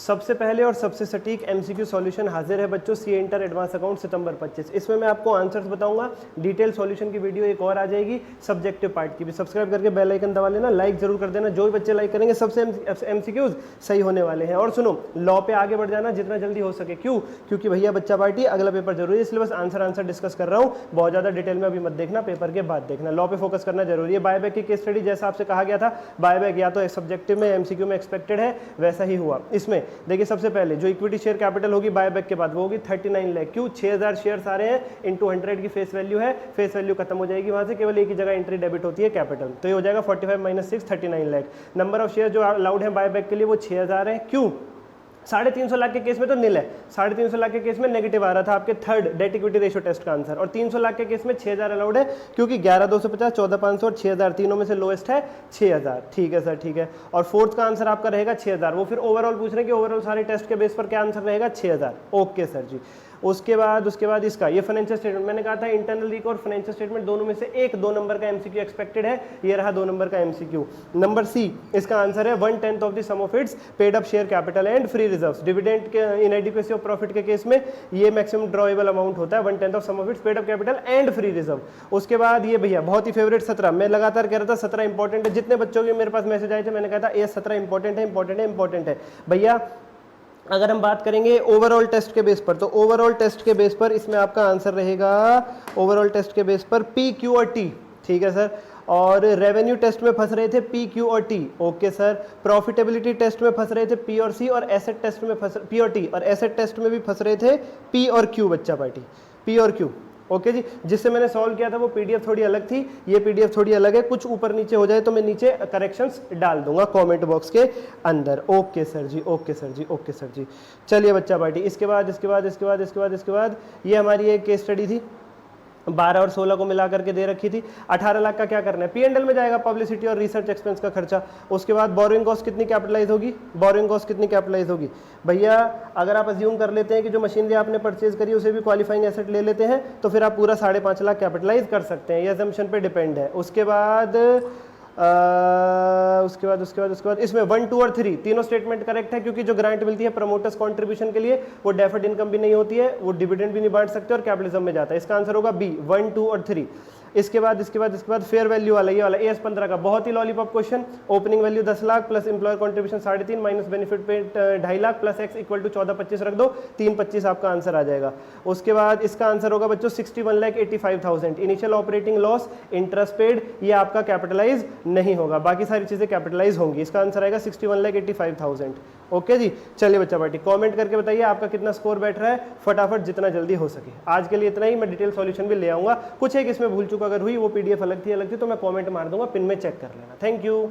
सबसे पहले और सबसे सटीक एमसीक्यू सॉल्यूशन हाजिर है बच्चों, सी इंटर एडवांस अकाउंट सितंबर 25। इसमें मैं आपको आंसर्स बताऊंगा, डिटेल सॉल्यूशन की वीडियो एक और आ जाएगी, सब्जेक्टिव पार्ट की भी। सब्सक्राइब करके बेल आइकन दबा लेना, लाइक जरूर कर देना, जो भी बच्चे लाइक करेंगे सबसे एमसीक्यूज सही होने वाले हैं। और सुनो, लॉ पे आगे बढ़ जाना जितना जल्दी हो सके। क्यों? क्योंकि भैया बच्चा पार्टी अगला पेपर जरूरी है, इसलिए बस आंसर डिस्कस कर रहा हूँ, बहुत ज़्यादा डिटेल में अभी मत देखना, पेपर के बाद देखना। लॉ पे फोकस करना जरूरी है। बायबैक की केस स्टडी जैसा आपसे कहा गया था, बायबैक या तो सब्जेक्टिव में एमसीक्यू में एक्सपेक्टेड है, वैसा ही हुआ। इसमें देखिए सबसे पहले जो इक्विटी शेयर कैपिटल होगी बायबैक के बाद वो होगी 39 लाख। क्यों? 6000 शेयर आ रहे हैं, इंटू 100 की फेस वैल्यू है, फेस वैल्यू खत्म हो जाएगी वहां से, केवल एक ही जगह एंट्री डेबिट होती है कैपिटल, तो ये हो जाएगा 45 minus 6 39 lakh. Number of share जो अलाउड है बायबैक के लिए वो 6000 है। क्यों? 350 लाख के केस में तो नील है, 350 लाख के केस में नेगेटिव आ रहा था आपके third debt equity ratio test का आंसर, और 300 लाख के केस में 6000 अलाउड है, क्योंकि 11250, 14500 और 6000 तीनों में से लोएस्ट है 6000। ठीक है सर, ठीक है। और फोर्थ का आंसर आपका रहेगा 6000। वो फिर ओवरऑल पूछ रहे हैं कि ओवरऑल सारे टेस्ट के बेस पर क्या आंसर रहेगा? 6000। ओके सर जी। उसके बाद इसका ये फाइनेंशियल स्टेटमेंट, मैंने कहा था इंटरनल रीक और फाइनेंशियल स्टेटमेंट दोनों में से एक 2 नंबर का एमसीक्यू एक्सपेक्टेड है, ये रहा 2 नंबर का एमसीक्यू। नंबर सी, इसका आंसर है 1/10 of the sum of its paid up share capital and free reserves. Dividend के इनएडिक्वेसी ऑफ प्रॉफिट के केस में ये मैक्सिमम ड्रॉएबल अमाउंट होता है 1/10 of sum of its paid up capital and free reserve. उसके बाद ये भैया बहुत ही फेवरेट 17, मैं लगातार कह रहा था 17 इंपॉर्टेंट है, जितने बच्चों के मेरे पास मैसेज आए थे मैंने कहा था ये 17 इंपॉर्टेंट है, इंपॉर्टेंट है, इंपॉर्टेंट है। भैया अगर हम बात करेंगे ओवरऑल टेस्ट के बेस पर, तो ओवरऑल टेस्ट के बेस पर इसमें आपका आंसर रहेगा, ओवरऑल टेस्ट के बेस पर पी, क्यू और टी। ठीक है सर। और रेवेन्यू टेस्ट में फंस रहे थे पी, क्यू और T. Okay sir. Profitability test में फंस रहे थे पी और सी, और एसेट टेस्ट में फंस पी और टी, और एसेट टेस्ट में भी फंस रहे थे पी और क्यू बच्चा पार्टी, पी और क्यू। ओके जी। जिससे मैंने सॉल्व किया था वो पीडीएफ थोड़ी अलग थी, ये पीडीएफ थोड़ी अलग है, कुछ ऊपर नीचे हो जाए तो मैं नीचे करेक्शंस डाल दूंगा कमेंट बॉक्स के अंदर। ओके सर जी, ओके सर जी, ओके सर जी। चलिए बच्चा पार्टी, इसके बाद ये हमारी एक केस स्टडी थी, 12 और 16 को मिला करके दे रखी थी। 18 लाख का क्या करना है? P&L में जाएगा, पब्लिसिटी और रिसर्च एक्सपेंस का खर्चा। उसके बाद बोरिंग कॉस्ट कितनी कैपिटलाइज होगी? बोरिंग कॉस्ट कितनी कैपिटलाइज होगी भैया? अगर आप अज्यूम कर लेते हैं कि जो मशीनरी आपने परचेज करी उसे भी क्वालिफाइंग एसेट ले लेते हैं, तो फिर आप पूरा 5.5 लाख कैपिटलाइज कर सकते हैं, ये अजम्पशन पे डिपेंड है। उसके बाद इसमें 1, 2 और 3 तीनों स्टेटमेंट करेक्ट है, क्योंकि जो ग्रांट मिलती है प्रमोटर्स कंट्रीब्यूशन के लिए वो डेफर्ड इनकम भी नहीं होती है, वो डिविडेंड भी नहीं बांट सकते और कैपिटलिज्म में जाता है। इसका आंसर होगा बी, 1, 2 और 3। इसके बाद फेयर वैल्यू वाला, ये वाला AS 15 का बहुत ही lollipop question. Opening value 10 lakh plus employer contribution 3.5 minus benefit pay 2.5 lakh plus x equal to 1425 रख दो, 325 आपका आंसर आ जाएगा। उसके बाद इसका आंसर होगा बच्चों 61,85,000। Initial operating loss, interest paid, ये आपका कैपिटलाइज नहीं होगा, बाकी सारी चीजें कैपिटलाइज होंगी। इसका आंसर आएगा 61,85,000। ओके जी। चलिए बच्चा पार्टी, कमेंट करके बताइए आपका कितना स्कोर बैठ रहा है, फटाफट जितना जल्दी हो सके। आज के लिए इतना ही, मैं डिटेल सॉल्यूशन भी ले आऊंगा, कुछ एक इसमें भूल चूक अगर हुई वो पीडीएफ अलग थी तो मैं कमेंट मार दूंगा, पिन में चेक कर लेना। Thank you.